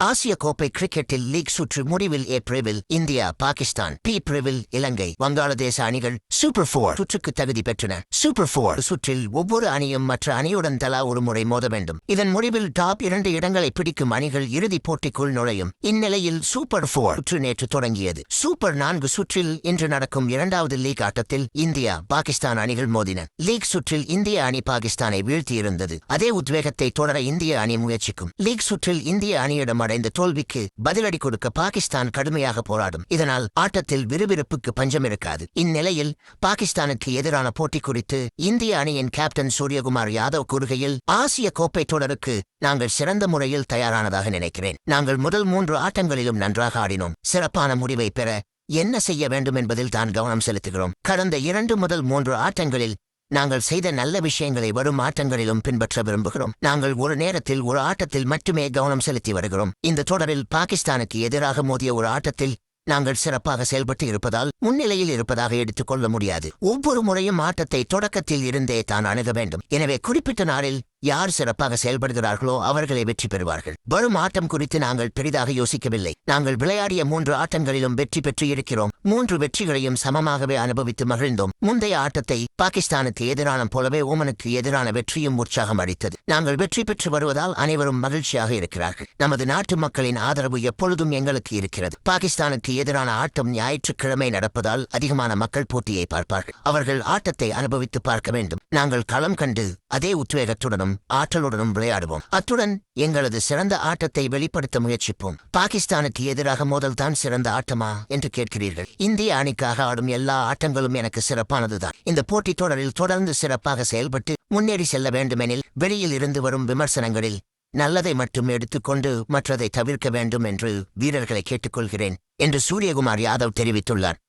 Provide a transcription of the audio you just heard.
ஆசிய கோப்பை கிரிக்கெட்டில் லீக் சுற்று முடிவில் ஏ பிரிவில் இந்தியா பாகிஸ்தான், பி பிரிவில் இலங்கை வங்காளதேச அணிகள் சூப்பர் 4 சுற்றுக்கு தகுதி பெற்றன. சூப்பர் 4 சுற்றில் ஒவ்வொரு அணியும் மற்ற அணியுடன் தலா ஒரு முறை மோத வேண்டும். இதன் முடிவில் டாப் 2 இடங்களை பிடிக்கும் அணிகள் இறுதிப் போட்டிக்குள் நுழையும். இந்நிலையில் சூப்பர் 4 சுற்று நேற்று தொடங்கியது. சூப்பர் 4 சுற்றில் இன்று நடக்கும் 2வது லீக் ஆட்டத்தில் இந்தியா பாகிஸ்தான் அணிகள் மோதின. லீக் சுற்றில் இந்திய அணி பாகிஸ்தானை வீழ்த்தியிருந்தது. அதே உத்வேகத்தை தொடர இந்திய அணி முயற்சிக்கும். லீக் சுற்றில் இந்திய அணியிடம் அடைந்த தோல்விக்கு பதிலடி கொடுக்க பாகிஸ்தான் கடுமையாக போராடும். இதனால் ஆட்டத்தில் விறுவிறுப்புக்கு பஞ்சம் இருக்காது. இந்நிலையில் பாகிஸ்தானுக்கு எதிரான போட்டி குறித்து இந்திய அணியின் கேப்டன் சூரியகுமார் யாதவ் கூறுகையில், ஆசிய கோப்பை தொடருக்கு நாங்கள் சிறந்த முறையில் தயாரானதாக நினைக்கிறேன். நாங்கள் முதல் 3 ஆட்டங்களிலும் நன்றாக ஆடினோம். சிறப்பான முடிவை பெற என்ன செய்ய வேண்டும் என்பதில் தான் கவனம் செலுத்துகிறோம். கடந்த 2 முதல் 3 ஆட்டங்களில் நாங்கள் செய்த நல்ல விஷயங்களை வரும் ஆட்டங்களிலும் பின்பற்ற விரும்புகிறோம். நாங்கள் ஒரு நேரத்தில் ஒரு ஆட்டத்தில் மட்டுமே கவனம் செலுத்தி வருகிறோம். இந்த தொடரில் பாகிஸ்தானுக்கு எதிராக மோதிய ஒரு ஆட்டத்தில் நாங்கள் சிறப்பாக செயல்பட்டு இருப்பதால் முன்னிலையில் இருப்பதாக எடுத்துக் கொள்ள முடியாது. ஒவ்வொரு முறையும் ஆட்டத்தை தொடக்கத்தில் இருந்தே தான் அணுக வேண்டும். எனவே குறிப்பிட்ட நாளில் யார் சிறப்பாக செயல்படுகிறார்களோ அவர்களை வெற்றி பெறுவார்கள். வரும் ஆட்டம் குறித்து நாங்கள் பெரிதாக யோசிக்கவில்லை. நாங்கள் விளையாடிய 3 ஆட்டங்களிலும் வெற்றி பெற்று இருக்கிறோம். 3 வெற்றிகளையும் சமமாகவே அனுபவித்து மகிழ்ந்தோம். முந்தைய ஆட்டத்தை பாகிஸ்தானுக்கு எதிரான போலவே ஓமனுக்கு எதிரான வெற்றியும் உற்சாகம் அளித்தது. நாங்கள் வெற்றி பெற்று வருவதால் அனைவரும் மகிழ்ச்சியாக இருக்கிறார்கள். நமது நாட்டு மக்களின் ஆதரவு எப்பொழுதும் எங்களுக்கு இருக்கிறது. பாகிஸ்தானுக்கு எதிரான ஆட்டம் ஞாயிற்றுக்கிழமை நடப்பதால் அதிகமான மக்கள் போட்டியை பார்ப்பார்கள். அவர்கள் ஆட்டத்தை அனுபவித்து பார்க்க வேண்டும். நாங்கள் களம் கண்டு அதே உத்வேகத்துடனும் ஆற்றலுடனும் விளையாடுவோம். அத்துடன் எங்களது சிறந்த ஆட்டத்தை வெளிப்படுத்த முயற்சிப்போம். பாகிஸ்தானுக்கு எதிராக மோதல்தான் சிறந்த ஆட்டமா என்று கேட்கிறீர்கள். இந்திய அணிக்காக ஆடும் எல்லா ஆட்டங்களும் எனக்கு சிறப்பானதுதான். இந்த போட்டித் தொடரில் தொடர்ந்து சிறப்பாக செயல்பட்டு முன்னேறி செல்ல வேண்டுமெனில் வெளியில் இருந்து வரும் விமர்சனங்களில் நல்லதை மட்டும் எடுத்துக்கொண்டு மற்றதை தவிர்க்க வேண்டும் என்று வீரர்களை கேட்டுக்கொள்கிறேன் என்று சூரியகுமார் யாதவ் தெரிவித்துள்ளார்.